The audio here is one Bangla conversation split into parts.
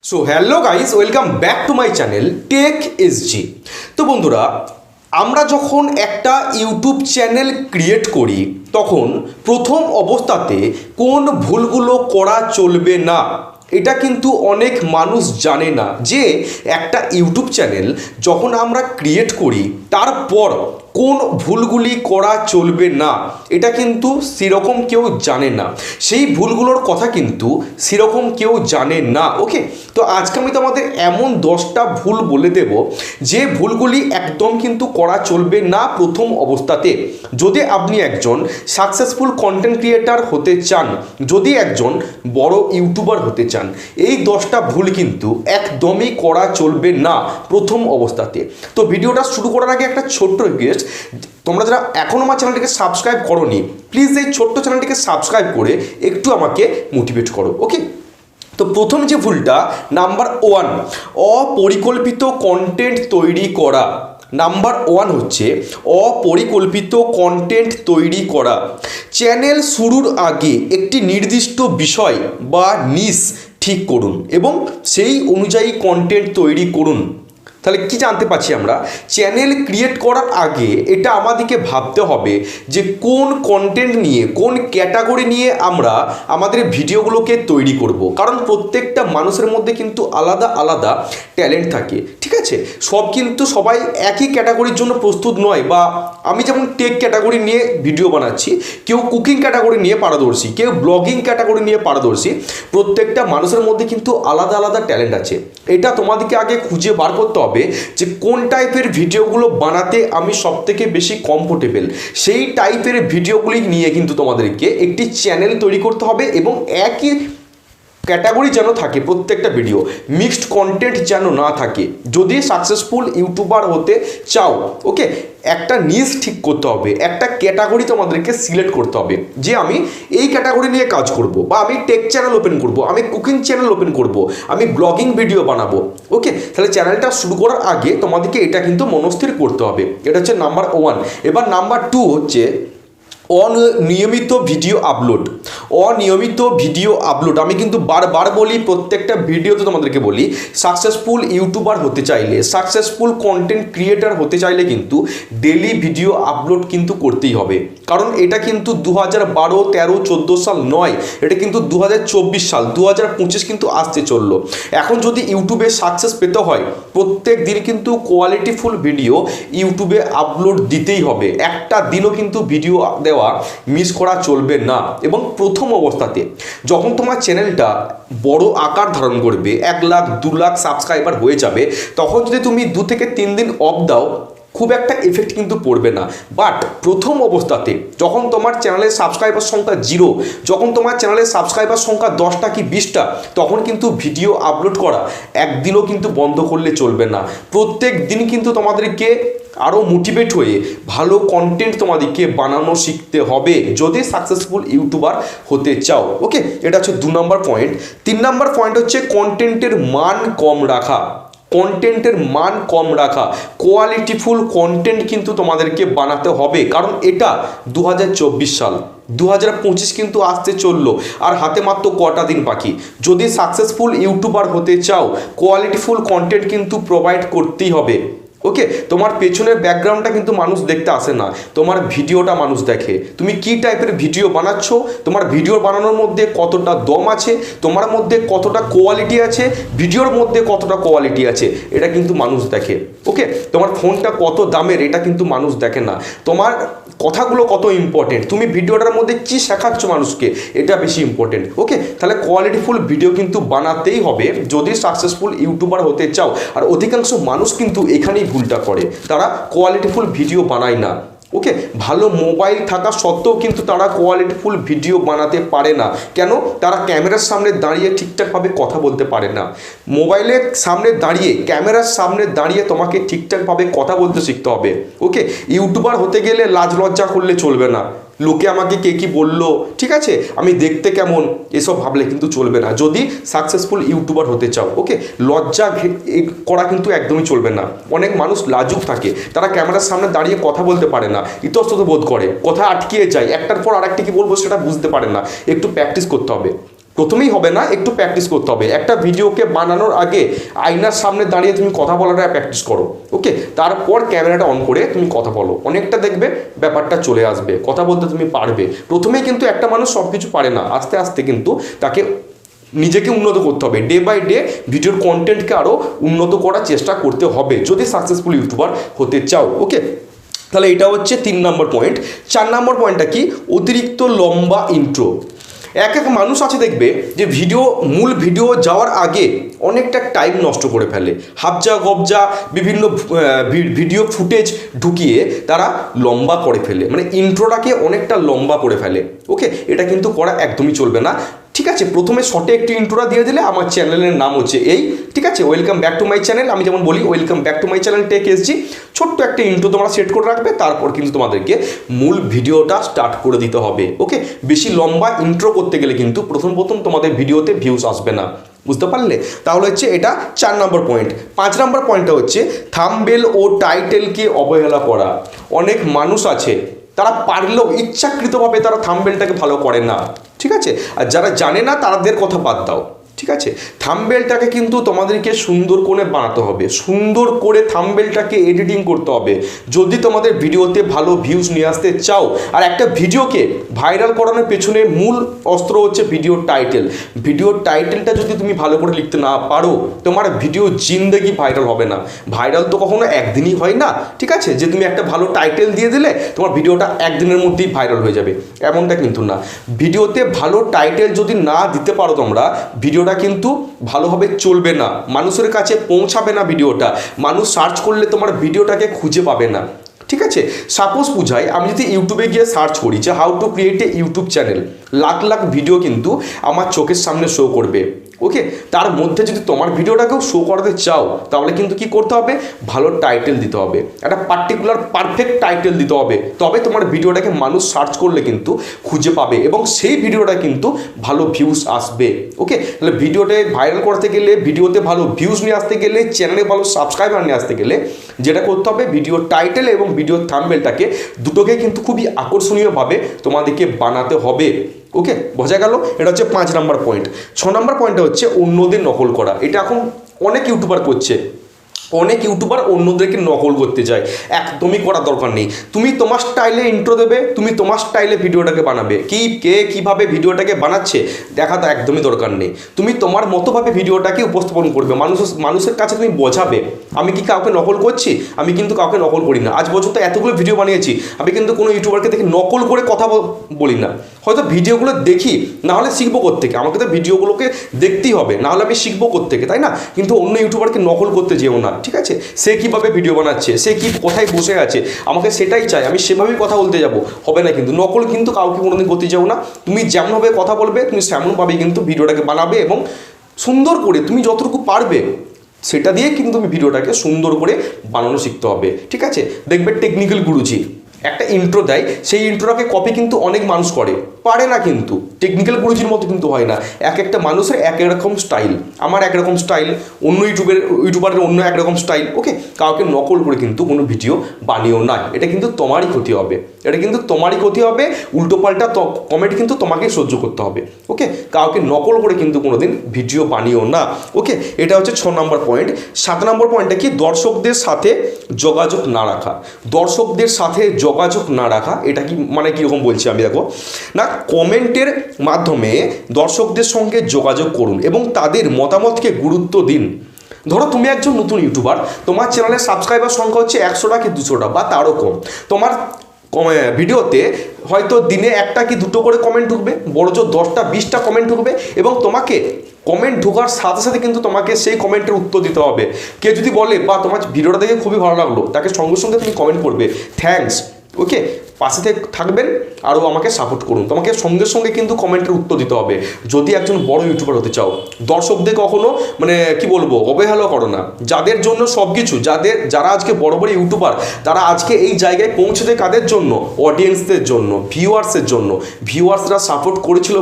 So hello guys, welcome back to my channel tech SG. তো বন্ধুরা, আমরা যখন একটা ইউটিউব চ্যানেল ক্রিয়েট করি তখন প্রথম অবস্থাতে কোন ভুলগুলো করা চলবে না এটা কিন্তু অনেক মানুষ জানে না যে একটা ইউটিউব চ্যানেল যখন আমরা ক্রিয়েট করি তারপর কোন ভুলগুলি করা চলবে না এটা কিন্তু সেরকম কেউ জানে না। সেই ভুলগুলোর কথা কিন্তু সেরকম কেউ জানে না। ওকে, তো আজকে আমি তোমাদের এমন 10টা ভুল বলে দেব যে ভুলগুলি একদম কিন্তু করা চলবে না প্রথম অবস্থাতে। যদি আপনি একজন সাকসেসফুল কন্টেন্ট ক্রিয়েটার হতে চান, যদি একজন বড় ইউটিউবার হতে চান, এই 10টা ভুল কিন্তু একদমই করা চলবে না প্রথম অবস্থাতে। তো ভিডিওটা শুরু করার আগে একটা ছোট্ট রিকোয়েস্ট, তোমরা যারা এখনও আমার চ্যানেলটিকে সাবস্ক্রাইব করোনি, প্লিজ এই ছোট্ট চ্যানেলটিকে সাবস্ক্রাইব করে একটু আমাকে মোটিভেট করো। ওকে, তো প্রথম যে ভুলটা, নাম্বার 1, অপরিকল্পিত কন্টেন্ট তৈরি করা। নাম্বার 1 হচ্ছে অপরিকল্পিত কন্টেন্ট তৈরি করা। চ্যানেল শুরুর আগে একটি নির্দিষ্ট বিষয় বা নিশ ঠিক করুন এবং সেই অনুযায়ী কন্টেন্ট তৈরি করুন। তাহলে কি জানতে পারছি আমরা, চ্যানেল ক্রিয়েট করার আগে এটা আমাদেরকে ভাবতে হবে যে কোন কন্টেন্ট নিয়ে, কোন ক্যাটাগরি নিয়ে আমরা আমাদের ভিডিওগুলোকে তৈরি করব। কারণ প্রত্যেকটা মানুষের মধ্যে কিন্তু আলাদা আলাদা ট্যালেন্ট থাকে, ঠিক আছে? সব কিন্তু সবাই একই ক্যাটাগরির জন্য প্রস্তুত নয়। বা আমি যেমন টেক ক্যাটাগরি নিয়ে ভিডিও বানাচ্ছি, কেউ কুকিং ক্যাটাগরি নিয়ে পারদর্শী, কেউ ব্লগিং ক্যাটাগরি নিয়ে পারদর্শী। প্রত্যেকটা মানুষের মধ্যে কিন্তু আলাদা আলাদা ট্যালেন্ট আছে। এটা তোমাদেরকে আগে খুঁজে বার করতে হবে যে কোন টাইপের ভিডিওগুলো বানাতে আমি সবথেকে বেশি কমফোর্টেবল। সেই টাইপের ভিডিওগুলি নিয়ে কিন্তু তোমাদেরকে একটি চ্যানেল তৈরি করতে হবে এবং একই ক্যাটাগরি যেন থাকে প্রত্যেকটা ভিডিও, মিক্সড কন্টেন্ট যেন না থাকে। যদি সাকসেসফুল ইউটিউবার হতে চাও, ওকে, একটা নিশ ঠিক করতে হবে, একটা ক্যাটাগরি তোমাদেরকে সিলেক্ট করতে হবে যে আমি এই ক্যাটাগরি নিয়ে কাজ করব, বা আমি টেক চ্যানেল ওপেন করব, আমি কুকিং চ্যানেল ওপেন করব, আমি ব্লগিং ভিডিও বানাবো। ওকে, তাহলে চ্যানেলটা শুরু করার আগে তোমাদেরকে এটা কিন্তু মনস্থির করতে হবে। এটা হচ্ছে নাম্বার 1। এবার নাম্বার 2 হচ্ছে অনিয়মিত ভিডিও আপলোড। অনিয়মিত ভিডিও আপলোড আমি কিন্তু বারবার বলি, প্রত্যেকটা ভিডিওতে তোমাদেরকে বলি, সাকসেসফুল ইউটিউবার হতে চাইলে, সাকসেসফুল কন্টেন্ট ক্রিয়েটার হতে চাইলে কিন্তু ডেলি ভিডিও আপলোড কিন্তু করতেই হবে। কারণ এটা কিন্তু 2012, 13, 14 সাল নয়, এটা কিন্তু 2024 সাল, 2025 কিন্তু আসতে চললো। এখন যদি ইউটিউবে সাকসেস পেতে হয়, প্রত্যেক দিন কিন্তু কোয়ালিটিফুল ভিডিও ইউটিউবে আপলোড দিতেই হবে। একটা দিনও কিন্তু ভিডিও দেওয়া মিস করা চলবে না। এবং প্রথম অবস্থাতে যখন তোমার চ্যানেলটা বড় আকার ধারণ করবে, 1 লাখ 2 লাখ সাবস্ক্রাইবার হয়ে যাবে, তখন যদি তুমি 2 থেকে 3 দিন অফ দাও, খুব একটা এফেক্ট কিন্তু পড়বে না। বাট প্রথম অবস্থাতে যখন তোমার চ্যানেলের সাবস্ক্রাইবার সংখ্যা 0, যখন তোমার চ্যানেলের সাবস্ক্রাইবার সংখ্যা 10টা কি 20টা, তখন কিন্তু ভিডিও আপলোড করা একদিনও কিন্তু বন্ধ করলে চলবে না। প্রত্যেক দিন কিন্তু তোমাদেরকে আরও মোটিভেট হয়ে ভালো কন্টেন্ট তোমাদেরকে বানানো শিখতে হবে যদি সাকসেসফুল ইউটিউবার হতে চাও। ওকে, এটা হচ্ছে 2 নম্বর পয়েন্ট। 3 নম্বর পয়েন্ট হচ্ছে কন্টেন্টের মান কম রাখা। কন্টেন্টের মান কম রাখা, কোয়ালিটিফুল কন্টেন্ট কিন্তু তোমাদেরকে বানাতে হবে। কারণ এটা 2024 সাল, 2025 কিন্তু আসতে চললো, আর হাতে মাত্র কটা দিন বাকি। যদি সাকসেসফুল ইউটিউবার হতে চাও, কোয়ালিটিফুল কন্টেন্ট কিন্তু প্রোভাইড করতেই হবে। ওকে, তোমার পেছনের ব্যাকগ্রাউন্ডটা কিন্তু মানুষ দেখতে আসে না, তোমার ভিডিওটা মানুষ দেখে। তুমি কি টাইপের ভিডিও বানাচ্ছ, তোমার ভিডিও বানানোর মধ্যে কতটা দম আছে, তোমার মধ্যে কতটা কোয়ালিটি আছে, ভিডিওর মধ্যে কতটা কোয়ালিটি আছে, এটা কিন্তু মানুষ দেখে। ওকে, তোমার ফোনটা কত দামের এটা কিন্তু মানুষ দেখে না, তোমার কথাগুলো কত ইম্পর্টেন্ট, তুমি ভিডিওটার মধ্যে কি শেখাচ্ছ মানুষকে, এটা বেশি ইম্পর্টেন্ট। ওকে, তাহলে কোয়ালিটিফুল ভিডিও কিন্তু বানাতেই হবে যদি সাকসেসফুল ইউটিউবার হতে চাও। আর অধিকাংশ মানুষ কিন্তু এখানেই ভুলটা করে, তারা কোয়ালিটিফুল ভিডিও বানায় না। ওকে, ভালো মোবাইল থাকা সত্ত্বেও কিন্তু তারা কোয়ালিটিফুল ভিডিও বানাতে পারে না। কেন? তারা ক্যামেরার সামনে দাঁড়িয়ে ঠিকঠাকভাবে কথা বলতে পারে না। মোবাইলের সামনে দাঁড়িয়ে, ক্যামেরার সামনে দাঁড়িয়ে তোমাকে ঠিকঠাকভাবে কথা বলতে শিখতে হবে। ওকে, ইউটিউবার হতে গেলে লাজ লজ্জা করলে চলবে না। লোকে আমাকে কে কি বললো, ঠিক আছে, আমি দেখতে কেমন, এসব ভাবলে কিন্তু চলবে না যদি সাকসেসফুল ইউটিউবার হতে চাও। ওকে, লজ্জা করা কিন্তু একদমই চলবে না। অনেক মানুষ লাজুক থাকে, তারা ক্যামেরার সামনে দাঁড়িয়ে কথা বলতে পারে না, ইতস্তত বোধ করে, কথা আটকিয়ে যায়, একটার পর আরেকটা কি বলবো সেটা বুঝতে পারে না। একটু প্র্যাকটিস করতে হবে। প্রথমেই হবে না, একটু প্র্যাকটিস করতে হবে। একটা ভিডিওকে বানানোর আগে আয়নার সামনে দাঁড়িয়ে তুমি কথা বলাটা প্র্যাকটিস করো, ওকে? তারপর ক্যামেরাটা অন করে তুমি কথা বলো, অনেকটা দেখবে ব্যাপারটা চলে আসবে, কথা বলতে তুমি পারবে। প্রথমেই কিন্তু একটা মানুষ সব কিছু পারে না, আস্তে আস্তে কিন্তু তাকে নিজেকে উন্নত করতে হবে, ডে বাই ডে ভিডিওর কন্টেন্টকে আরও উন্নত করার চেষ্টা করতে হবে যদি সাকসেসফুল ইউটিউবার হতে চাও, ওকে? তাহলে এটা হচ্ছে 3 নম্বর পয়েন্ট। 4 নম্বর পয়েন্টটা কি? অতিরিক্ত লম্বা ইন্ট্রো। এক মানুষ আছে দেখবে যে মূল ভিডিও যাওয়ার আগে অনেকটা টাইম নষ্ট করে ফেলে, হাবজা গবজা বিভিন্ন ভিডিও ফুটেজ ঢুকিয়ে তারা লম্বা করে ফেলে, মানে ইন্ট্রোটাকে অনেকটা লম্বা করে ফেলে, ওকে? এটা কিন্তু করা একদমই চলবে না। ঠিক আছে, প্রথমে শর্টে একটু ইন্ট্রোটা দিয়ে দিলে আমার চ্যানেলের নাম হচ্ছে এই, ঠিক আছে? Welcome back to my channel, আমি যেমন বলি welcome back to my channel tech SG. ছোট্ট একটা ইন্ট্রো তোমরা সেট করে রাখবে, তারপর কিন্তু তোমাদেরকে মূল ভিডিওটা স্টার্ট করে দিতে হবে, ওকে? বেশি লম্বা ইন্ট্রো করতে গেলে কিন্তু প্রথম তোমাদের ভিডিওতে ভিউজ আসবে না, বুঝতে পারলে? তাহলে হচ্ছে এটা 4 নম্বর পয়েন্ট। 5 নম্বর পয়েন্টটা হচ্ছে থাম্বনেল ও টাইটেলকে অবহেলা করা। অনেক মানুষ আছে তারা পারলেও ইচ্ছাকৃতভাবে তারা থাম্বনেলটাকে ভালো করে না, ঠিক আছে? আর যারা জানে না তাদের কথা বাদ দাও, ঠিক আছে? থাম্বনেলটাকে কিন্তু তোমাদেরকে সুন্দর করে বানাতে হবে, সুন্দর করে থাম্বনেলটাকে এডিটিং করতে হবে যদি তোমাদের ভিডিওতে ভালো ভিউজ নিয়ে আসতে চাও। আর একটা ভিডিওকে ভাইরাল করানোর পেছনে মূল অস্ত্র হচ্ছে ভিডিওর টাইটেল। ভিডিওর টাইটেলটা যদি তুমি ভালো করে লিখতে না পারো, তোমার ভিডিও জিন্দেগি ভাইরাল হবে না। ভাইরাল তো কখনো একদিনই হয় না, ঠিক আছে? যে তুমি একটা ভালো টাইটেল দিয়ে দিলে তোমার ভিডিওটা একদিনের মধ্যেই ভাইরাল হয়ে যাবে, এমনটা কিন্তু না। ভিডিওতে ভালো টাইটেল যদি না দিতে পারো তোমরা, ভিডিওটা কিন্তু ভালোভাবে চলবে না, মানুষের কাছে পৌঁছাবে না ভিডিওটা, মানুষ সার্চ করলে তোমার ভিডিওটাকে খুঁজে পাবে না, ঠিক আছে? সাপোজ বুঝাই, আমি যদি ইউটিউবে গিয়ে সার্চ করি যে how to create a YouTube channel, lakh lakh video কিন্তু আমার চোখের সামনে শো করবে, ওকে? তার মধ্যে যদি তোমার ভিডিওটাকেও শো করাতে চাও তাহলে কিন্তু কি করতে হবে? ভালো টাইটেল দিতে হবে, একটা পার্টিকুলার পারফেক্ট টাইটেল দিতে হবে, তবে তোমার ভিডিওটাকে মানুষ সার্চ করলে কিন্তু খুঁজে পাবে এবং সেই ভিডিওটা কিন্তু ভালো ভিউজ আসবে, ওকে? তাহলে ভিডিওটা ভাইরাল করতে গেলে, ভিডিওতে ভালো ভিউজ নিয়ে আসতে গেলে, চ্যানেলে ভালো সাবস্ক্রাইবার নিয়ে আসতে গেলে যেটা করতে হবে, ভিডিওর টাইটেল এবং ভিডিওর থাম্বনেলটাকে দুটোকে কিন্তু খুবই আকর্ষণীয়ভাবে তোমাদেরকে বানাতে হবে, ওকে? বোঝা গেল? এটা হচ্ছে 5 নম্বর পয়েন্ট। 6 নম্বর পয়েন্টটা হচ্ছে অন্যদের নকল করা। এটা এখন অনেক ইউটিউবার করছে, অনেক ইউটিউবার অন্যদেরকে নকল করতে যায়, একদমই করার দরকার নেই। তুমি তোমার স্টাইলে ইন্ট্রো দেবে, তুমি তোমার স্টাইলে ভিডিওটাকে বানাবে, কে কীভাবে ভিডিওটাকে বানাচ্ছে দেখা তো একদমই দরকার নেই। তুমি তোমার মতোভাবে ভিডিওটাকে উপস্থাপন করবে, মানুষের কাছে তুমি বোঝাবে আমি কি কাউকে নকল করছি, আমি কিন্তু কাউকে নকল করি না। আজ পর্যন্ত এতগুলো ভিডিও বানিয়েছি, আমি কিন্তু কোনো ইউটিউবারকে দেখে নকল করে কথা বলি না। হয়তো ভিডিওগুলো দেখি, নাহলে শিখবো কোত্থেকে, আমাকে তো ভিডিওগুলোকে দেখতেই হবে, নাহলে আমি শিখবো কোত্থেকে, তাই না? কিন্তু অন্য ইউটিউবারকে নকল করতে যেও না, ঠিক আছে? সে কীভাবে ভিডিও বানাচ্ছে, সে কি কোথায় বসে আছে, আমাকে সেটাই চাই, আমি সেভাবেই কথা বলতে যাব, হবে না। কিন্তু নকল কিন্তু কাউকে কোনোদিন করতে যাও না। তুমি যেমনভাবে কথা বলবে তুমি সেমনভাবেই কিন্তু ভিডিওটাকে বানাবে এবং সুন্দর করে তুমি যতটুকু পারবে সেটা দিয়ে কিন্তু তুমি ভিডিওটাকে সুন্দর করে বানানো শিখতে হবে, ঠিক আছে? দেখবে টেকনিক্যাল গুরুজি একটা ইন্ট্রো দেয়, সেই ইন্ট্রোটাকে কপি কিন্তু অনেক মানুষ করে, পারে না, কিন্তু টেকনিক্যাল গুরুজির মতো কিন্তু হয় না। একটা মানুষের এক রকম স্টাইল, আমার একরকম স্টাইল, অন্য ইউটিউবারের অন্য একরকম স্টাইল, ওকে? কাউকে নকল করে কিন্তু কোনো ভিডিও বানিও না, এটা কিন্তু তোমারই ক্ষতি হবে, এটা কিন্তু তোমারই ক্ষতি হবে। উল্টোপাল্টা কমেন্ট কিন্তু তোমাকেই সহ্য করতে হবে, ওকে? কাউকে নকল করে কিন্তু কোনোদিন ভিডিও বানিও না, ওকে? এটা হচ্ছে 6 নম্বর পয়েন্ট। 7 নম্বর পয়েন্টটা কি? দর্শকদের সাথে যোগাযোগ না রাখা। দর্শকদের সাথে যোগাযোগ না রাখা এটা কি মানে কীরকম বলছি আমি, দেখো না, কমেন্টের মাধ্যমে দর্শকদের সঙ্গে যোগাযোগ করুন এবং তাদের মতামতকে গুরুত্ব দিন। ধরো তুমি একজন নতুন ইউটিউবার, তোমার চ্যানেলের সাবস্ক্রাইবার সংখ্যা হচ্ছে 100টা কি 200টা বা তারও কম। তোমার ভিডিওতে হয়তো দিনে 1টা কি 2টো করে কমেন্ট ঢুকবে, বড় জোর 10টা 20টা কমেন্ট ঢুকবে এবং তোমাকে কমেন্ট ঢোকার সাথে সাথে কিন্তু তোমাকে সেই কমেন্টের উত্তর দিতে হবে। কেউ যদি বলে বা তোমার ভিডিওটা দেখে খুবই ভালো লাগলো, তাকে সঙ্গে সঙ্গে তুমি কমেন্ট করবে থ্যাঙ্কস, ওকে? পাশে থেকে থাকবেন, আরও আমাকে সাপোর্ট করুন। তোমাকে সঙ্গে সঙ্গে কিন্তু কমেন্টের উত্তর দিতে হবে যদি একজন বড় ইউটিউবার হতে চাও। দর্শকদের কখনো মানে কি বলবো অবহেলা করো না, যাদের জন্য সব কিছু, যারা আজকে বড় বড় ইউটিউবার, তারা আজকে এই জায়গায় পৌঁছেছে কাদের জন্য? অডিয়েন্সদের জন্য, ভিউয়ার্সের জন্য। ভিউয়ার্সরা সাপোর্ট করেছিল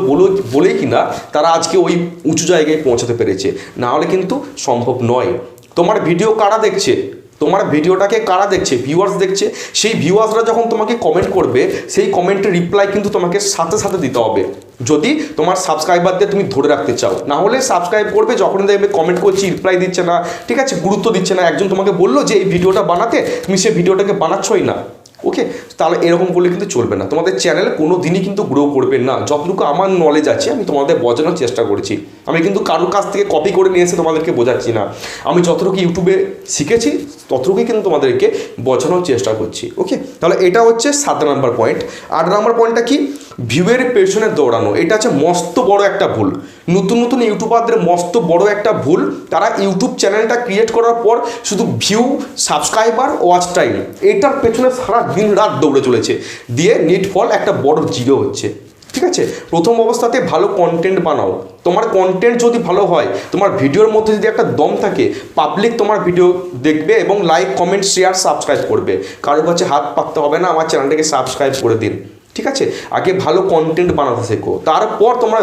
বলেই কিনা তারা আজকে ওই উঁচু জায়গায় পৌঁছাতে পেরেছে, না হলে কিন্তু সম্ভব নয়। তোমার ভিডিও কারা দেখছে? তোমার ভিডিওটাকে কারা দেখছে, ভিউয়ার্স দেখছে, সেই ভিউয়ার্সরা যখন তোমাকে কমেন্ট করবে সেই কমেন্টের রিপ্লাই কিন্তু তোমাকে সাথে সাথে দিতে হবে, যদি তোমার সাবস্ক্রাইবারদের তুমি ধরে রাখতে চাও। না হলে সাবস্ক্রাইব করবে, যখনই দেখবে কমেন্ট করছি রিপ্লাই দিচ্ছে না, ঠিক আছে, গুরুত্ব দিচ্ছে না, একজন তোমাকে বললো যে এই ভিডিওটা বানাতে, তুমি সেই ভিডিওটাকে বানাচ্ছই না, ওকে, তাহলে এরকম করলে কিন্তু চলবে না, তোমাদের চ্যানেল কোনো দিনই কিন্তু গ্রো করবে না। যতটুকু আমার নলেজ আছে আমি তোমাদের বোঝানোর চেষ্টা করেছি, আমি কিন্তু কারোর কাছ থেকে কপি করে নিয়ে এসে তোমাদেরকে বোঝাচ্ছি না, আমি যতটুকু ইউটিউবে শিখেছি ততটুকুই কিন্তু তোমাদেরকে বোঝানোর চেষ্টা করছি, ওকে। তাহলে এটা হচ্ছে 7 নম্বর পয়েন্ট। 8 নম্বর পয়েন্টটা কি, ভিউয়ের পেছনে দৌড়ানো। এটা হচ্ছে মস্ত বড় একটা ভুল, নতুন নতুন ইউটিউবারদের মস্ত বড় একটা ভুল। তারা ইউটিউব চ্যানেলটা ক্রিয়েট করার পর শুধু ভিউ, সাবস্ক্রাইবার, ওয়াচ টাইম এটার পেছনে সারা দিন রাত দৌড়ে চলেছে, দিয়ে নেট ফল একটা বড় জিরো হচ্ছে, ঠিক আছে। প্রথম অবস্থাতে ভালো কন্টেন্ট বানাও, তোমার কন্টেন্ট যদি ভালো হয়, তোমার ভিডিওর মধ্যে যদি একটা দম থাকে, পাবলিক তোমার ভিডিও দেখবে এবং লাইক, কমেন্ট, শেয়ার, সাবস্ক্রাইব করবে। কারোর কাছে হাত পাততে হবে না আমার চ্যানেলটাকে সাবস্ক্রাইব করে দিন, ঠিক আছে। আগে ভালো কন্টেন্ট বানাতে শেখো, তারপর তোমরা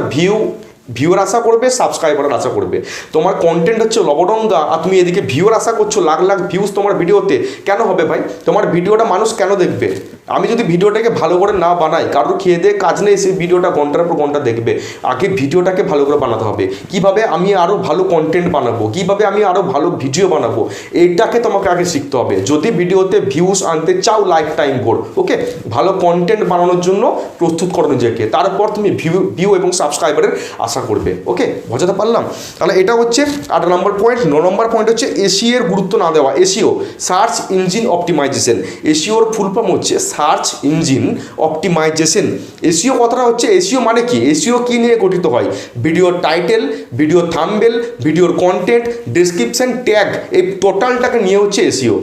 ভিউর আশা করবে, সাবস্ক্রাইবারের আশা করবে। তোমার কন্টেন্ট হচ্ছে লবডঙ্গা আর তুমি এদিকে ভিউর আশা করছো, লাখ লাখ ভিউজ তোমার ভিডিওতে, কেন হবে ভাই? তোমার ভিডিওটা মানুষ কেন দেখবে? আমি যদি ভিডিওটাকে ভালো করে না বানাই, কারোর খেয়ে দিয়ে কাজ নেই, সেই ভিডিওটা ঘন্টার পর ঘন্টা দেখবে। আগে ভিডিওটাকে ভালো করে বানাতে হবে, কিভাবে আমি আরও ভালো কন্টেন্ট বানাবো, কিভাবে আমি আরও ভালো ভিডিও বানাবো, এইটাকে তোমাকে আগে শিখতে হবে। যদি ভিডিওতে ভিউজ আনতে চাও লাইফ টাইম ভোর, ওকে, ভালো কন্টেন্ট বানানোর জন্য প্রস্তুত করো নিজেকে, তারপর তুমি ভিউ এবং সাবস্ক্রাইবারের আশা করবে, ওকে, বোঝাতে পারলাম? তাহলে এটা হচ্ছে 8 নম্বর পয়েন্ট। 9 নম্বর পয়েন্ট হচ্ছে এসইও এর গুরুত্ব না দেওয়া। SEO, search engine optimisation. এসইওর ফুল ফর্ম হচ্ছে সার্চ ইঞ্জিন অপটিমাইজেশন। এসইও কথাটা হচ্ছে, এসইও মানে কি, এসইও কি নিয়ে গঠিত হয়? ভিডিওর টাইটেল, ভিডিও থাম্বনেল, ভিডিওর কন্টেন্ট, ডেসক্রিপশন, ট্যাগ, এই টোটালটাকে নিয়ে হচ্ছে এসইও।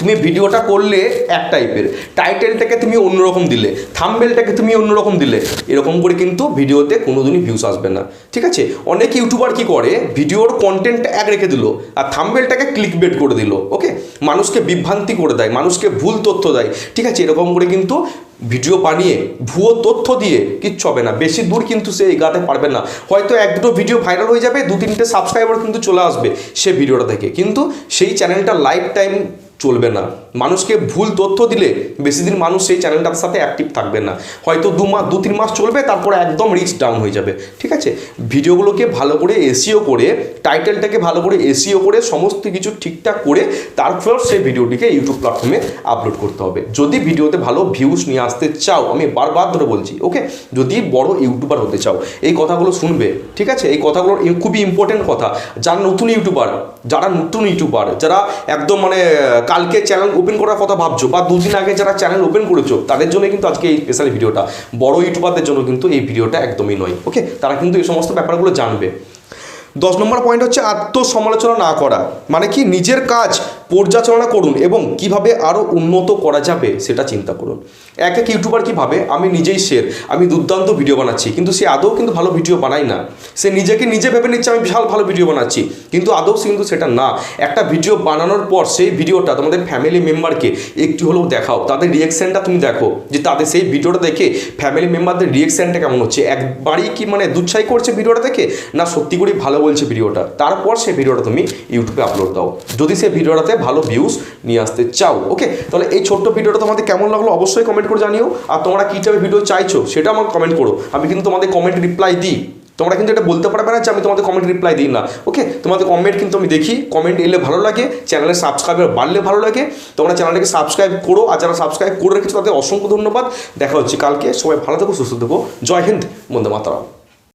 তুমি ভিডিওটা করলে এক টাইপের, টাইটেলটাকে তুমি অন্যরকম দিলে, থাম্বনেলটাকে তুমি অন্যরকম দিলে, এরকম করে কিন্তু ভিডিওতে কোনোদিনই ভিউস আসবে না, ঠিক আছে। অনেক ইউটিউবার কি করে, ভিডিওর কন্টেন্ট এক রেখে দিল আর থাম্বনেলটাকে ক্লিক বেট করে দিল, ওকে, মানুষকে বিভ্রান্তি করে দেয়, মানুষকে ভুল তথ্য দেয়, ঠিক আছে। এরকম করে কিন্তু ভিডিও বানিয়ে ভুয়ো তথ্য দিয়ে কিচ্ছু হবে না, বেশি দূর কিন্তু সে এগাতে পারবে না। হয়তো 1-2 ভিডিও ভাইরাল হয়ে যাবে, 2-3টে সাবস্ক্রাইবার কিন্তু চলে আসবে সে ভিডিওটা থেকে, কিন্তু সেই চ্যানেলটা লাইফ টাইম চলবে না। মানুষকে ভুল তথ্য দিলে বেশি দিন মানুষ সেই চ্যানেলটার সাথে অ্যাক্টিভ থাকবে না, হয়তো 2-3 মাস চলবে, তারপরে একদম রিচ ডাউন হয়ে যাবে, ঠিক আছে। ভিডিওগুলোকে ভালো করে এসইও করে, টাইটেলটাকে ভালো করে এসইও করে, সমস্ত কিছু ঠিকঠাক করে তারপর সেই ভিডিওটিকে ইউটিউব প্ল্যাটফর্মে আপলোড করতে হবে, যদি ভিডিওতে ভালো ভিউজ নিয়ে আসতে চাও। আমি বারবার ধরে বলছি, ওকে, যদি বড় ইউটিউবার হতে চাও এই কথাগুলো শুনবে, ঠিক আছে। এই কথাগুলো খুবই ইম্পর্টেন্ট কথা। যারা নতুন ইউটিউবার, যারা একদম মানে কালকে চ্যানেল ওপেন করার কথা ভাবছো, বা 2 দিন আগে যারা চ্যানেল ওপেন করেছো, তাদের জন্য কিন্তু আজকে এই স্পেশাল ভিডিওটা। বড় ইউটিউবারদের জন্য কিন্তু এই ভিডিওটা একদমই নয়, ওকে, তারা কিন্তু এই সমস্ত ব্যাপারগুলো জানবে। 10 নম্বর পয়েন্ট হচ্ছে আত্মসমালোচনা না করা। মানে কি, নিজের কাজ পর্যালোচনা করুন এবং কিভাবে আরও উন্নত করা যাবে সেটা চিন্তা করুন। এক ইউটিউবার কী ভাবে, আমি নিজেই আমি দুর্দান্ত ভিডিও বানাচ্ছি, কিন্তু সে আদৌ কিন্তু ভালো ভিডিও বানায় না। সে নিজেকে নিজে ভেবে নিচ্ছে আমি বিশাল ভালো ভিডিও বানাচ্ছি, কিন্তু আদৌ কিন্তু সেটা না। একটা ভিডিও বানানোর পর সেই ভিডিওটা তোমাদের ফ্যামিলি মেম্বারকে একটু হলেও দেখাও, তাদের রিয়েকশানটা তুমি দেখো, যে তাদের সেই ভিডিওটা দেখে ফ্যামিলি মেম্বারদের রিয়েকশানটা কেমন হচ্ছে, একবারই কি মানে দুচ্ছাই করছে ভিডিওটা দেখে, না সত্যি করেই ভালো বলছে ভিডিওটা, তারপর সেই ভিডিওটা তুমি ইউটিউবে আপলোড দাও, যদি সেই ভিডিওটাতে ভালো ভিউজ নিয়ে আসতে চাও, ওকে। তাহলে এই ছোট্ট ভিডিওটা তোমাদের কেমন লাগলো অবশ্যই কমেন্ট করে জানিও, আর তোমরা কী টাইপের ভিডিও চাইছো সেটা আমাকে কমেন্ট করো, আমি কিন্তু তোমাদের কমেন্ট রিপ্লাই দিই। তোমরা কিন্তু এটা বলতে পারবে না যে আমি তোমাদের কমেন্ট রিপ্লাই দিই না, ওকে। তোমাদের কমেন্ট কিন্তু আমি দেখি, কমেন্ট এলে ভালো লাগে, চ্যানেলের সাবস্ক্রাইবার বাড়লে ভালো লাগে, তোমরা চ্যানেলটাকে সাবস্ক্রাইব করো, আর যারা সাবস্ক্রাইব করে রেখেছো তাদের অসংখ্য ধন্যবাদ। দেখা হচ্ছে কালকে, সবাই ভালো থেকো, সুস্থ থেকো, জয় হিন্দ, বন্দে মাতরম।